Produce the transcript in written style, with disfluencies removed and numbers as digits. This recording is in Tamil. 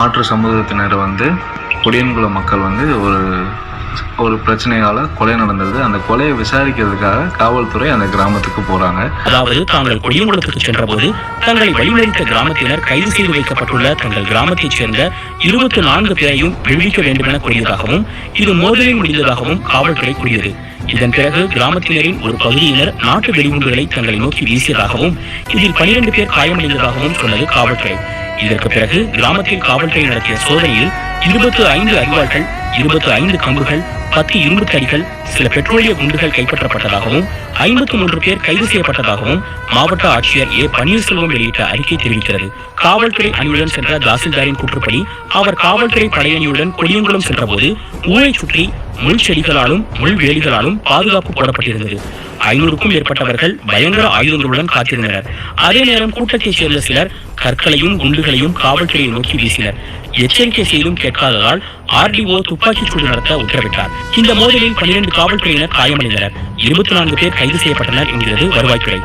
மாற்று சமூகத்தினர் கொடியன்குளம் மக்கள் ஒரு பிரச்சனையால கொலை நடந்தது. அந்த கொலையை விசாரிக்கிறதுக்காக காவல்துறை அந்த கிராமத்துக்கு போறாங்க. அதாவது தாங்கள் கொடியங்குளத்துக்கு சென்ற போது தங்களை வழிமறித்த கிராமத்தினர் கைது செய்து வைக்கப்பட்டுள்ள தங்கள் கிராமத்தைச் சேர்ந்த 24 பேரையும் விடுவிக்க வேண்டும் என கூறியதாகவும் இது மோதலில் முடிந்ததாகவும் காவல்துறை கூறியது. இதன் பிறகு கிராமத்தினரின் ஒரு பகுதியினர் நாட்டு வெடிகுண்டுகளை தங்களை நோக்கி வீசியதாகவும் இதில் 12 பேர் காயமடைந்ததாகவும் சொன்னது காவல்துறை. இதற்கு பிறகு கிராமத்தில் காவல்துறை நடத்திய சோதனையில் 25 அரிவாள்கள், 25 கம்புகள், 10 இரும்பு தடிகள், சில பெட்ரோலிய குண்டுகள் கைப்பற்றப்பட்டதாகவும் 53 பேர் கைது செய்யப்பட்டதாகவும் மாவட்ட ஆட்சியர் ஏ பன்னீர்செல்வம் வெளியிட்ட அறிக்கை தெரிவிக்கிறது. காவல்துறை அணியுடன் சென்ற தாசில்தாரின் கூற்றுப்படி அவர் காவல்துறை படையணியுடன் கொடியங்குளம் சென்றபோது ஊரை சுற்றி முள் செடிகளாலும் முள் வேலிகளாலும் பாதுகாப்பு போடப்பட்டிருந்தது. 500க்கும் மேற்பட்டவர்கள் பயங்கர ஆயுதங்களுடன் காத்திருந்தனர். அதே நேரம் கூட்டத்தைச் சேர்ந்த சிலர் கற்களையும் குண்டுகளையும் காவல்துறையை நோக்கி வீசினர். எச்சரிக்கை செய்தும் கேட்காததால் RDO துப்பாக்கிச் சூடு நடத்த உத்தரவிட்டார். இந்த மோதலில் 12 காவல்துறையினர் காயமடைந்தனர். 24 பேர் கைது செய்யப்பட்டனர் என்கிறது வருவாய்த்துறை.